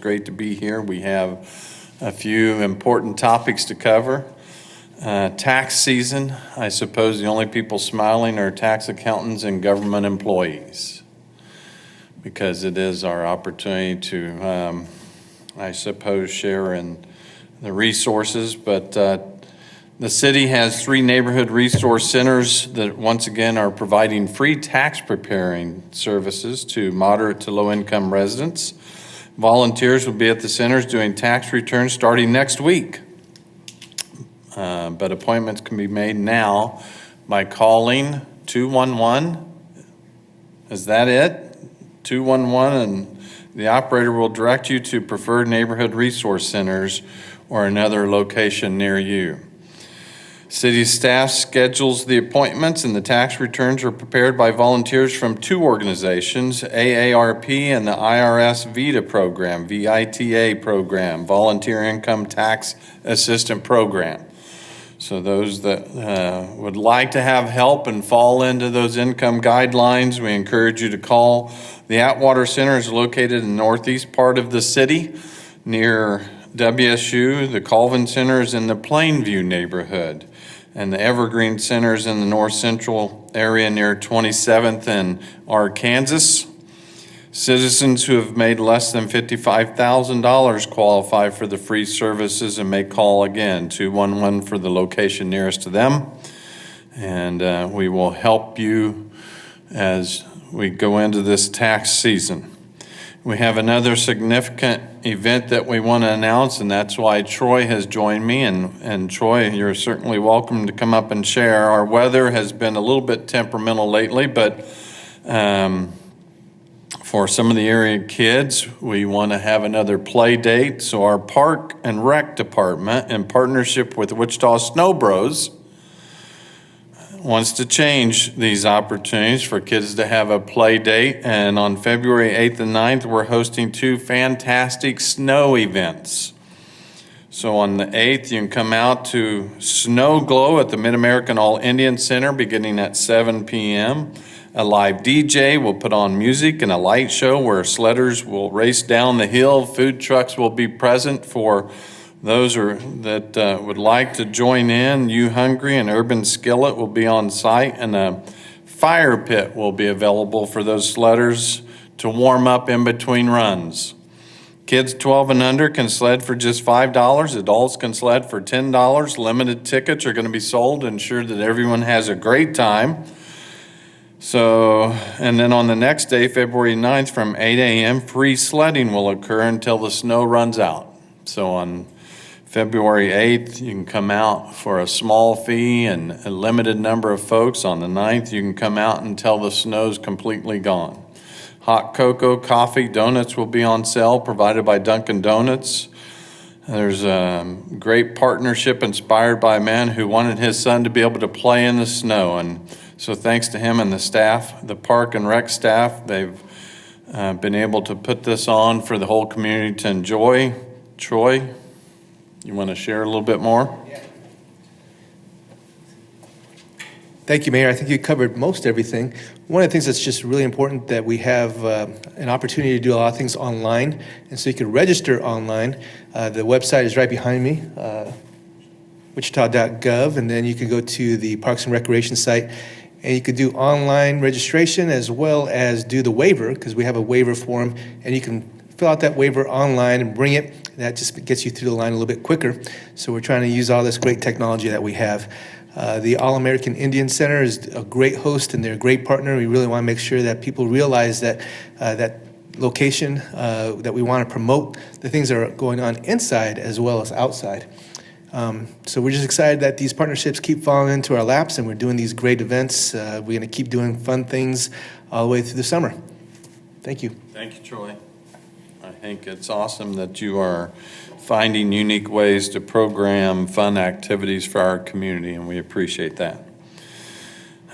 great to be here. We have a few important topics to cover. Tax season, I suppose the only people smiling are tax accountants and government employees, because it is our opportunity to, I suppose, share in the resources. But the city has 3 neighborhood resource centers that once again are providing free tax preparing services to moderate to low income residents. Volunteers will be at the centers doing tax returns starting next week. But appointments can be made now by calling 211. Is that it? 211, and the operator will direct you to preferred neighborhood resource centers or another location near you. City staff schedules the appointments, and the tax returns are prepared by volunteers from 2 organizations, AARP and the IRS VITA program, VITA program, Volunteer Income Tax Assistant Program. So those that would like to have help and fall into those income guidelines, we encourage you to call. The Atwater Center is located in the northeast part of the city near WSU. The Colvin Center is in the Plainview neighborhood, and the Evergreen Center is in the north central area near 27th and Arkansas. Citizens who have made less than $55,000 qualify for the free services and may call again, 211 for the location nearest to them. And we will help you as we go into this tax season. We have another significant event that we want to announce, and that's why Troy has joined me. And Troy, you're certainly welcome to come up and share. Our weather has been a little bit temperamental lately, but for some of the area kids, we want to have another play date. So our Park and Rec Department, in partnership with Wichita Snow Bros, wants to change these opportunities for kids to have a play date. And on February 8th and 9th, we're hosting 2 fantastic snow events. So on the 8th, you can come out to Snow Glow at the Mid-American All-Indian Center beginning at 7 p.m. A live DJ will put on music and a light show where sledders will race down the hill. Food trucks will be present for those that would like to join in. You Hungry and Urban Skillet will be on site, and a fire pit will be available for those sledders to warm up in between runs. Kids 12 and under can sled for just $5. Adults can sled for $10. Limited tickets are going to be sold to ensure that everyone has a great time. So, and then on the next day, February 9th, from 8 a.m., free sledding will occur until the snow runs out. So on February 8th, you can come out for a small fee and a limited number of folks. On the 9th, you can come out until the snow's completely gone. Hot cocoa, coffee, donuts will be on sale, provided by Dunkin' Donuts. There's a great partnership inspired by a man who wanted his son to be able to play in the snow. And so thanks to him and the staff, the Park and Rec staff, they've been able to put this on for the whole community to enjoy. Troy, you want to share a little bit more? Yeah. Thank you, Mayor. I think you covered most everything. One of the things that's just really important that we have an opportunity to do a lot of things online, and so you can register online. The website is right behind me, wichita.gov, and then you can go to the Parks and Recreation site, and you could do online registration as well as do the waiver, because we have a waiver form, and you can fill out that waiver online and bring it. That just gets you through the line a little bit quicker. So we're trying to use all this great technology that we have. The All-American Indian Center is a great host, and they're a great partner. We really want to make sure that people realize that that location, that we want to promote the things that are going on inside as well as outside. So we're just excited that these partnerships keep falling into our laps, and we're doing these great events. We're going to keep doing fun things all the way through the summer. Thank you. Thank you, Troy. I think it's awesome that you are finding unique ways to program fun activities for our community, and we appreciate that.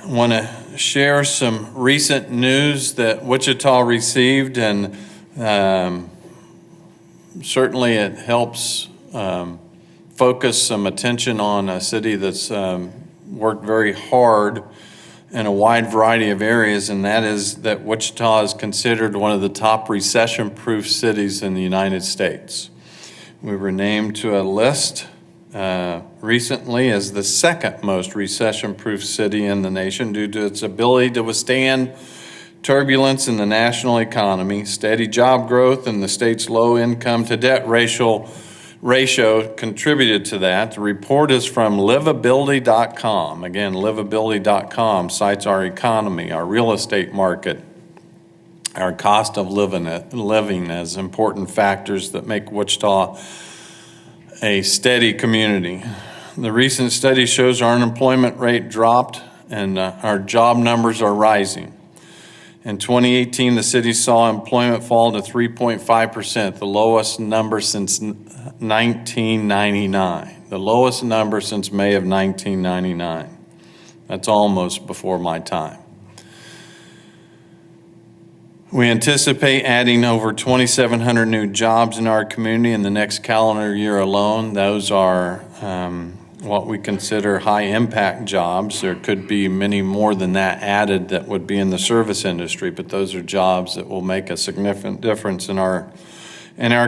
I want to share some recent news that Wichita received, and certainly it helps focus some attention on a city that's worked very hard in a wide variety of areas, and that is that Wichita is considered one of the top recession-proof cities in the United States. We were named to a list recently as the second most recession-proof city in the nation due to its ability to withstand turbulence in the national economy, steady job growth, and the state's low income to debt ratio contributed to that. The report is from livability.com. Again, livability.com cites our economy, our real estate market, our cost of living as important factors that make Wichita a steady community. The recent study shows our unemployment rate dropped and our job numbers are rising. In 2018, the city saw employment fall to 3.5%, the lowest number since 1999, the lowest number since May of 1999. That's almost before my time. We anticipate adding over 2,700 new jobs in our community in the next calendar year alone. Those are what we consider high-impact jobs. There could be many more than that added that would be in the service industry, but those are jobs that will make a significant difference in our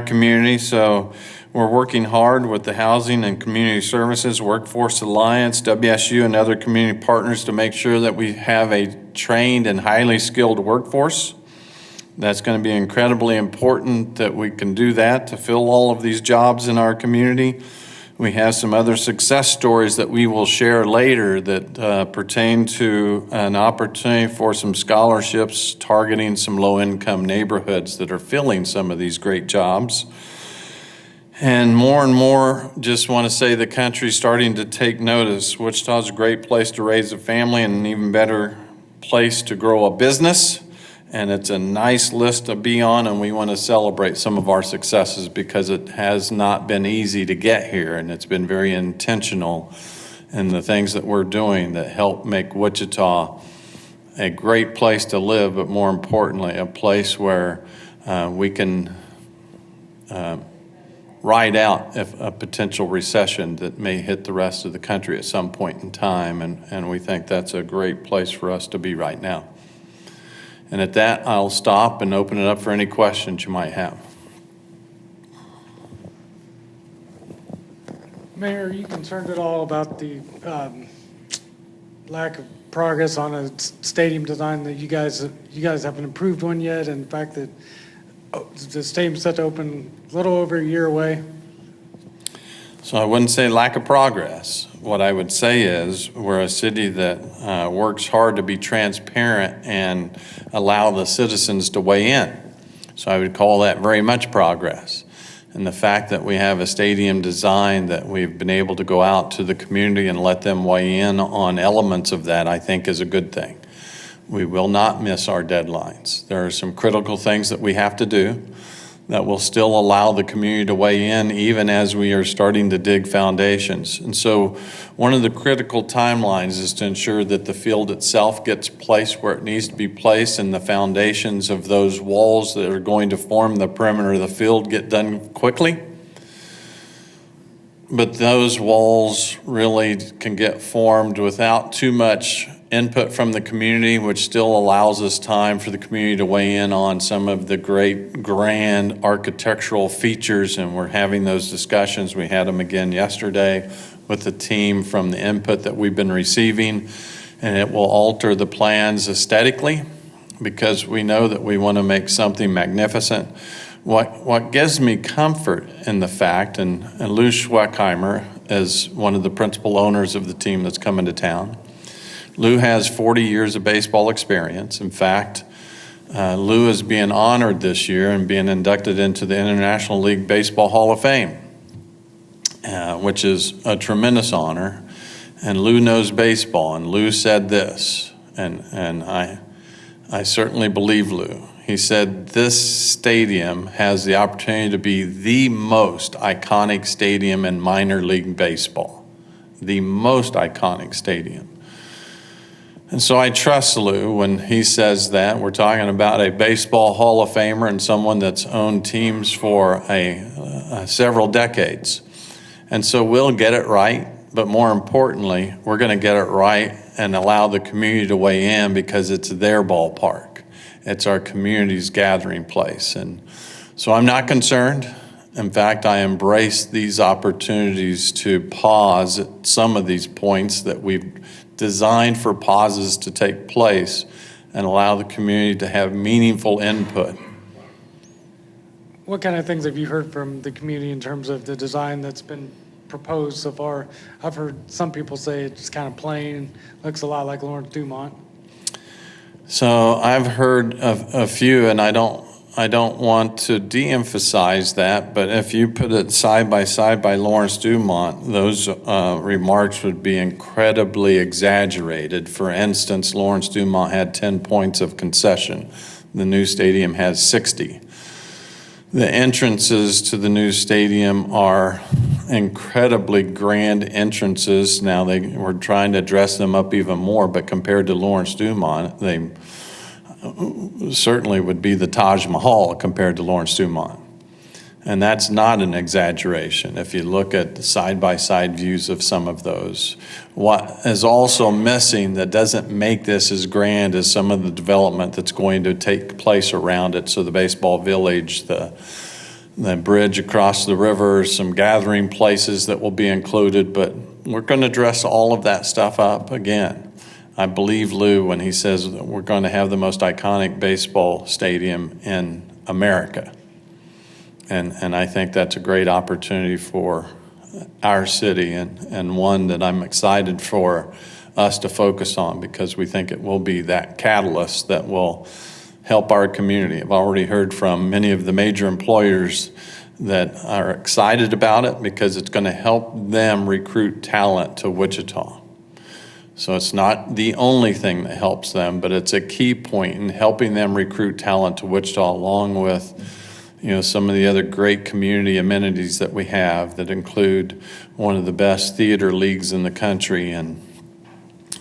community. So we're working hard with the Housing and Community Services, Workforce Alliance, WSU, and other community partners to make sure that we have a trained and highly skilled workforce. That's going to be incredibly important that we can do that to fill all of these jobs in our community. We have some other success stories that we will share later that pertain to an opportunity for some scholarships targeting some low-income neighborhoods that are filling some of these great jobs. And more, just want to say the country's starting to take notice. Wichita's a great place to raise a family and an even better place to grow a business. And it's a nice list to be on, and we want to celebrate some of our successes because it has not been easy to get here, and it's been very intentional in the things that we're doing that help make Wichita a great place to live, but more importantly, a place where we can ride out a potential recession that may hit the rest of the country at some point in time, and we think that's a great place for us to be right now. And at that, I'll stop and open it up for any questions you might have. Mayor, are you concerned at all about the lack of progress on a stadium design that you guys haven't approved one yet, and the fact that the stadium's set to open a little over a year away? So I wouldn't say lack of progress. What I would say is we're a city that works hard to be transparent and allow the citizens to weigh in. So I would call that very much progress. And the fact that we have a stadium design that we've been able to go out to the community and let them weigh in on elements of that, I think is a good thing. We will not miss our deadlines. There are some critical things that we have to do that will still allow the community to weigh in even as we are starting to dig foundations. And so one of the critical timelines is to ensure that the field itself gets placed where it needs to be placed and the foundations of those walls that are going to form the perimeter of the field get done quickly. But those walls really can get formed without too much input from the community, which still allows us time for the community to weigh in on some of the great grand architectural features, and we're having those discussions. We had them again yesterday with the team from the input that we've been receiving, and it will alter the plans aesthetically because we know that we want to make something magnificent. What gives me comfort in the fact, and Lou Schweckheimer is one of the principal owners of the team that's coming to town. Lou has 40 years of baseball experience. In fact, Lou is being honored this year and being inducted into the International League Baseball Hall of Fame, which is a tremendous honor. And Lou knows baseball, and Lou said this, and I certainly believe Lou. He said, this stadium has the opportunity to be the most iconic stadium in minor league baseball, the most iconic stadium. And so I trust Lou when he says that. We're talking about a baseball Hall of Famer and someone that's owned teams for several decades. And so we'll get it right, but more importantly, we're going to get it right and allow the community to weigh in because it's their ballpark. It's our community's gathering place. And so I'm not concerned. In fact, I embrace these opportunities to pause at some of these points that we've designed for pauses to take place and allow the community to have meaningful input. What kind of things have you heard from the community in terms of the design that's been proposed so far? I've heard some people say it's kind of plain, looks a lot like Lawrence Dumont. So I've heard a few, and I don't want to de-emphasize that, but if you put it side by Lawrence Dumont, those remarks would be incredibly exaggerated. For instance, Lawrence Dumont had 10 points of concession. The new stadium has 60. The entrances to the new stadium are incredibly grand entrances. Now we're trying to dress them up even more, but compared to Lawrence Dumont, they certainly would be the Taj Mahal compared to Lawrence Dumont. And that's not an exaggeration if you look at the side-by-side views of some of those. What is also missing that doesn't make this as grand as some of the development that's going to take place around it. So the baseball village, the bridge across the river, some gathering places that will be included, but we're going to dress all of that stuff up again. I believe Lou when he says that we're going to have the most iconic baseball stadium in America. And I think that's a great opportunity for our city and one that I'm excited for us to focus on because we think it will be that catalyst that will help our community. I've already heard from many of the major employers that are excited about it because it's going to help them recruit talent to Wichita. So it's not the only thing that helps them, but it's a key point in helping them recruit talent to Wichita along with some of the other great community amenities that we have that include one of the best theater leagues in the country and,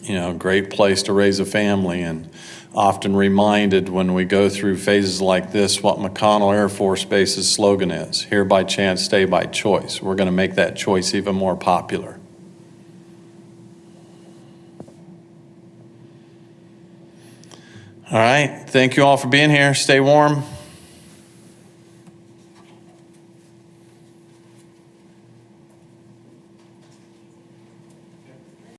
a great place to raise a family and often reminded when we go through phases like this what McConnell Air Force Base's slogan is, here by chance, stay by choice. We're going to make that choice even more popular. All right, thank you all for being here. Stay warm.